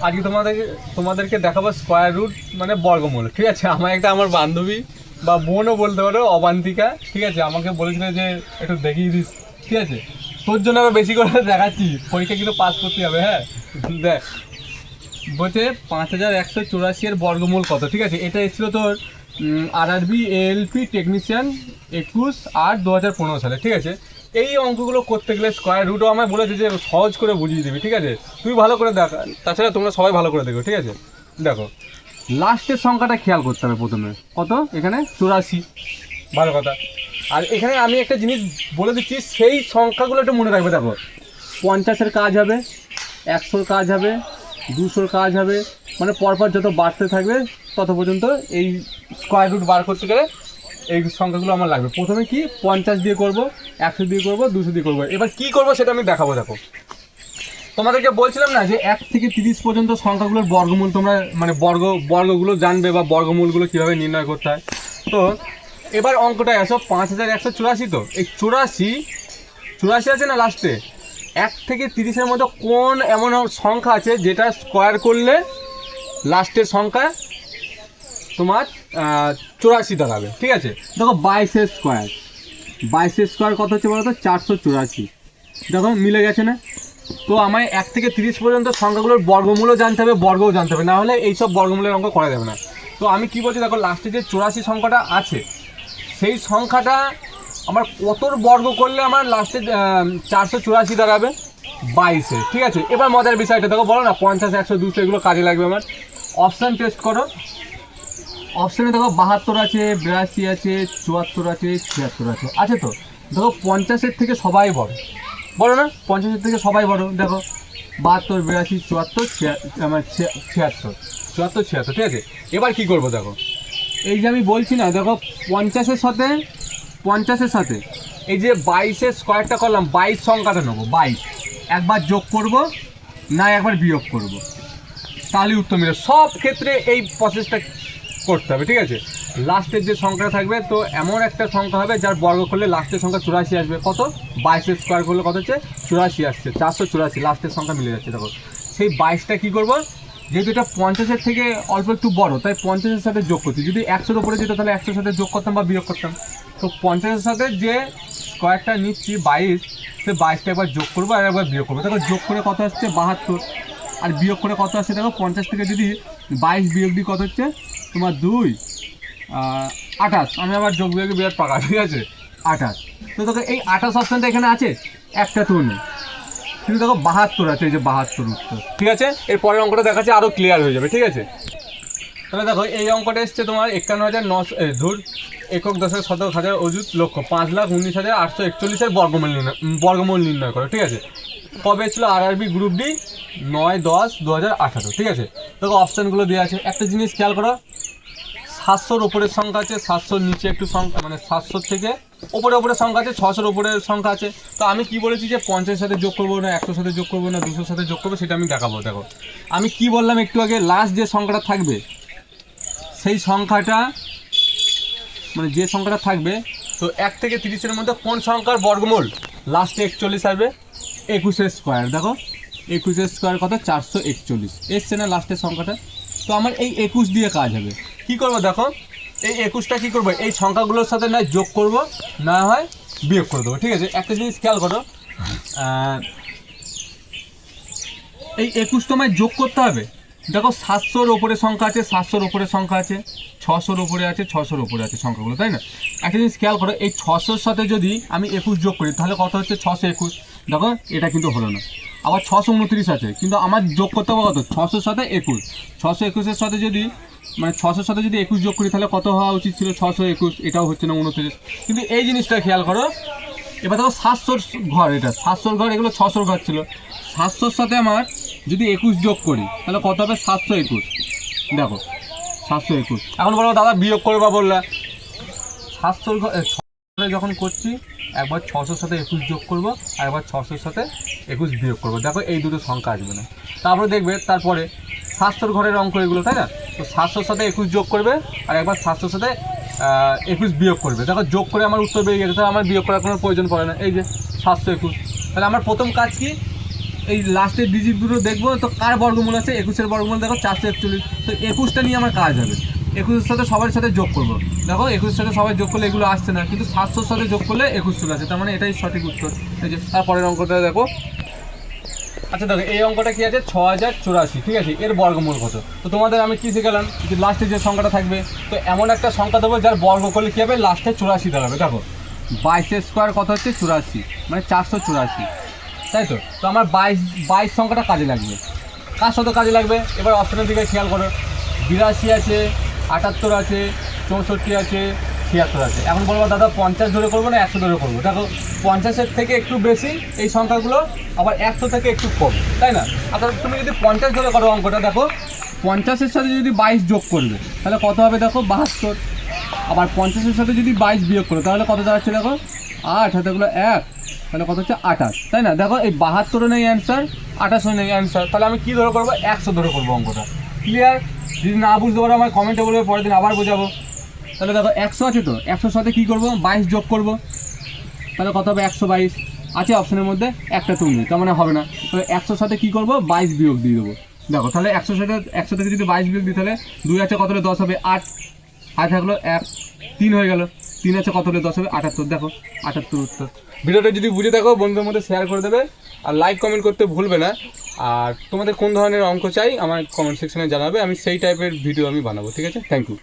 আজকে তোমাদেরকে দেখাবো স্কোয়ার রুট মানে বর্গমূল। ঠিক আছে, আমার বান্ধবী বা বোনও বলতে পারো, অবান্তিকা, ঠিক আছে, আমাকে বলেছিল যে একটু দেখিয়ে দিস। ঠিক আছে, তোর জন্য আরো বেশি করে দেখাচ্ছি, পরীক্ষা কিন্তু পাস করতে হবে। হ্যাঁ দেখ, বলছে 5184 এর বর্গমূল কত। ঠিক আছে, এটা এসেছিল তোর আরআরবি এএলপি টেকনিশিয়ান 21/8/2015 সালে। ঠিক আছে, এই অঙ্কগুলো করতে গেলে স্কোয়ার রুটও আমায় বলেছে যে সহজ করে বুঝিয়ে দিবি। ঠিক আছে, তুই ভালো করে দেখ, তাছাড়া তোমরা সবাই ভালো করে দেখো। ঠিক আছে, দেখো লাস্টের সংখ্যাটা খেয়াল করতে হবে প্রথমে। কত? এখানে 84। ভালো কথা। আর এখানে আমি একটা জিনিস বলে দিচ্ছি, সেই সংখ্যাগুলো একটু মনে রাখবে। দেখো 50-এর কাজ হবে, 100-র কাজ হবে, 200-র কাজ হবে, মানে পরপর যত বাড়তে থাকবে তত পর্যন্ত এই স্কোয়ার রুট বার করতে গেলে এই সংখ্যাগুলো আমার লাগবে। প্রথমে কি 50 দিয়ে করব, 100 দিয়ে করব, 200 দিয়ে করবো। এবার কি করব সেটা আমি দেখাবো। দেখো তোমাদেরকে বলছিলাম না যে 1 থেকে 30 পর্যন্ত সংখ্যাগুলোর বর্গমূল তোমরা মানে বর্গগুলো জানবে বা বর্গমূলগুলো কীভাবে নির্ণয় করতে হয়। তো এবার অঙ্কটায় আসো, 5184। তো এই 84 আছে না লাস্টে, 1 থেকে 30-এর মধ্যে কোন এমন সংখ্যা আছে যেটা স্কোয়ার করলে লাস্টের সংখ্যা তোমার 84 দাঁড়াবে। ঠিক আছে, দেখো 22-এর স্কোয়ার, 22-এর স্কোয়ার কত হচ্ছে বলো তো? 484। দেখো মিলে গেছে না? তো আমায় 1 থেকে 30 পর্যন্ত সংখ্যাগুলোর বর্গমূলও জানতে হবে, বর্গও জানতে হবে, না হলে এইসব বর্গমূলের অঙ্ক করা যাবে না। তো আমি কি বলছি, দেখো লাস্টে যে 84 সংখ্যাটা আছে, সেই সংখ্যাটা আমার কতর বর্গ করলে আমার লাস্টে 484 দাঁড়াবে? 22-এ। ঠিক আছে, এবার মজার বিষয়টা দেখো, বলো না 50, 100, 200 এগুলো কাজে লাগবে আমার। অপশান টেস্ট করো। অপশানে দেখো 72 আছে, 82 আছে, 74 আছে, 76 আছে। আছে তো? দেখো 50-এর থেকে সবাই বড়, বড় না? 50-এর থেকে সবাই বড়। দেখো 72, 82, 74, আমার 76, 74, 76। ঠিক আছে, এবার কি করবো দেখো, এই যে আমি বলছি না, দেখো 50-এর সাথে এই যে 22-এর স্কোয়ারটা করলাম, 22 সংখ্যাটা নেবো। 22 একবার যোগ করব না একবার বিয়োগ করব, তাহলে উত্তর মিলে। সব ক্ষেত্রে এই প্রসেসটা করতে হবে। ঠিক আছে, লাস্টের যে সংখ্যা থাকবে, তো এমন একটা সংখ্যা হবে যার বর্গ করলে লাস্টের সংখ্যা 84 আসবে। কত? 22-এর স্কোয়ার করলে কত হচ্ছে? 84 আসছে, 484, লাস্টের সংখ্যা মিলে যাচ্ছে। দেখো সেই 22টা কী করবো, যেহেতু এটা 50-এর থেকে অল্প একটু বড়, তাই 50-এর সাথে যোগ করছি। যদি 100-র উপরে যেত তাহলে 100-এর সাথে যোগ করতাম বা বিয়োগ করতাম। তো 50-এর সাথে যে স্কোয়ারটা নিচ্ছি 22, সে 22টা একবার যোগ করবো আর একবার বিয়োগ করবো। দেখো যোগ করে কত আসছে? 72। আর বিয়োগ করে কত আসছে? দেখো 50 থেকে যদি 22 বিয়োগ দিই কত হচ্ছে তোমার? 2 28। আমি আবার যোগ বিয়োগে বিরাট পাকা। ঠিক আছে, 28। তো দেখো এই 28 অপশানটা এখানে আছে, একটা তো নেই, কিন্তু দেখো 72 আছে, এই যে 72 উত্তর। ঠিক আছে, এর পরের অঙ্কটা দেখাচ্ছে, আরও ক্লিয়ার হয়ে যাবে। ঠিক আছে, তাহলে দেখো এই অঙ্কটা এসছে তোমার 51,900 একক দশক শতক হাজার অযুত লক্ষ 5,19,841-এর বর্গমূল নির্ণয় করো। ঠিক আছে, কবে ছিল? RRB group D 9/10/2018। ঠিক আছে, দেখো অপশানগুলো দেওয়া আছে। একটা জিনিস খেয়াল করো, 700-র ওপরের সংখ্যা আছে, 700-র নিচে একটু সংখ্যা, মানে 700-র থেকে ওপরে সংখ্যা আছে, 600-র ওপরের সংখ্যা আছে। তো আমি কি বলেছি যে 50-এর সাথে যোগ করবো না, 100-র সাথে যোগ করবো না, 200-র সাথে যোগ করবো, সেটা আমি দেখাবো। দেখো আমি কি বললাম একটু আগে, লাস্ট যে সংখ্যাটা থাকবে সেই সংখ্যাটা, মানে যে সংখ্যাটা থাকবে, তো 1 থেকে 30-এর মধ্যে কোন সংখ্যার বর্গমূল লাস্টে 41 আসবে? 21-এর স্কোয়ার। দেখো 21-এর স্কোয়ার কত? 441 এসছে না লাস্টের সংখ্যাটা? তো আমার এই 21 দিয়ে কাজ হবে। কি করব দেখো, এই 21টা কী করবো, এই সংখ্যাগুলোর সাথে না যোগ করব, না হয় বিয়োগ করে দেবো। ঠিক আছে, একটা জিনিস খেয়াল করো, এই 21 তোমায় যোগ করতে হবে। দেখো 700-র ওপরে সংখ্যা আছে, 700-র ওপরে সংখ্যা আছে, 600-র ওপরে আছে, 600-র ওপরে আছে সংখ্যাগুলো, তাই না? একটা জিনিস খেয়াল করো, এই 600-র সাথে যদি আমি 21 যোগ করি তাহলে কত হচ্ছে? 621। দেখো এটা কিন্তু হলো না। আবার 629 আছে, কিন্তু আমার যোগ করতে হবে কত? 600-র সাথে 21। 621-এর সাথে যদি, মানে 600-র সাথে যদি 21 যোগ করি তাহলে কত হওয়া উচিত ছিল? 621। এটাও হচ্ছে না, 29। কিন্তু এই জিনিসটা খেয়াল করো, এবার দেখো 700-র ঘর, এটা 700-র ঘর, এগুলো 600-র ঘর ছিল। 700-র সাথে আমার যদি 21 যোগ করি তাহলে কত হবে? 721। দেখো 721। এখন বলো দাদা বিয়োগ করবা বললা, 700-র ঘরে যখন করছি একবার 600-র সাথে 21 যোগ করবো আর একবার 600-র সাথে 21 বিয়োগ করবো। দেখো এই দুটো সংখ্যা আসবে না। তারপরে দেখবে তারপরে 700-র ঘরের অঙ্ক এগুলো, তাই না? তো 700-র সাথে 21 যোগ করবে আর একবার 700-র সাথে 21 বিয়োগ করবে। দেখো যোগ করে আমার উত্তর বেরিয়ে গেছে, তাহলে আমার বিয়োগ করার কোনো প্রয়োজন পড়ে না। এই যে 721। তাহলে আমার প্রথম কাজ কি, এই লাস্টের ডিজিট দুটো দেখবো তো কার বর্গমূল আছে, 21-এর বর্গমূল দেখো 441, তো 21টা নিয়ে আমার কাজ হবে। 21-এর সাথে সবার সাথে যোগ করবো, দেখো 21-এর সাথে সবাই যোগ করলে এগুলো আসছে না, কিন্তু 700-র সাথে যোগ করলে 21 চলে আসে, তার মানে এটাই সঠিক উত্তর। এই যে তারপরের অঙ্কটা দেখো। আচ্ছা দেখো এই অঙ্কটা কি আছে, 6084, ঠিক আছে, এর বর্গমূল কত? তো তোমাদের আমি কি শিখালাম যে লাস্টে যে সংখ্যাটা থাকবে, তো এমন একটা সংখ্যা দেবো যার বর্গ করলে কী হবে, লাস্টে 84 দাঁড়াবে। দেখো 22 স্কোয়ার কত হচ্ছে 84, মানে 484, তাই তো। তো আমার 22 সংখ্যাটা কাজে লাগবে। কার সাথে কাজে লাগবে, এবার অপশনের দিকে খেয়াল করো। 82 আছে, 78 আছে, 64 আছে, 76 আছে। এখন বলবো দাদা 50 ধরে করবো না 100 ধরে করবো? দেখো 50-এর থেকে একটু বেশি এই সংখ্যাগুলো, আবার 100 থেকে একটু কম, তাই না? আচ্ছা তুমি যদি 50 ধরে করো অঙ্কটা, দেখো 50-এর সাথে যদি 22 যোগ করবে তাহলে কত হবে, দেখো 72। আবার 50-এর সাথে যদি 22 বিয়োগ করো তাহলে কত দাঁড়াচ্ছে, দেখো 8 হাতেগুলো 1, তাহলে কত হচ্ছে 28, তাই না? দেখো এই 72 নেই অ্যান্সার, 28 নেই অ্যান্সার, তাহলে আমি কী ধরে করবো, 100 ধরে করবো অঙ্কটা। ক্লিয়ার? যদি না বুঝতে পারো আমার কমেন্টে বলবে, পরের দিন আবার বোঝাবো। তাহলে দেখো 100 আছে, তো 100-র সাথে কী করবো, 22 যোগ করবো, তাহলে কত হবে, 122 আছে অপশনের মধ্যে, একটা তুমি তার মানে হবে না। তাহলে 100-র সাথে কী করবো, 22 বিয়োগ দিয়ে দেবো। দেখো তাহলে 100 থেকে যদি 22 বিয়োগ দিই তাহলে 2 আছে কত হলে 10 হবে, 8, আর থাকলো 1, 3 হয়ে গেল, 3 আছে কত হলে 10 হবে, 78। দেখো 78 উত্তর। ভিডিওটা যদি বুঝে দেখো বন্ধুদের মধ্যে শেয়ার করে দেবে, আর লাইক কমেন্ট করতে ভুলবে না। আর তোমাদের কোন ধরনের অঙ্ক চাই আমার কমেন্ট সেকশনে জানাবে, আমি সেই টাইপের ভিডিও আমি বানাবো, ঠিক আছে? Thank you.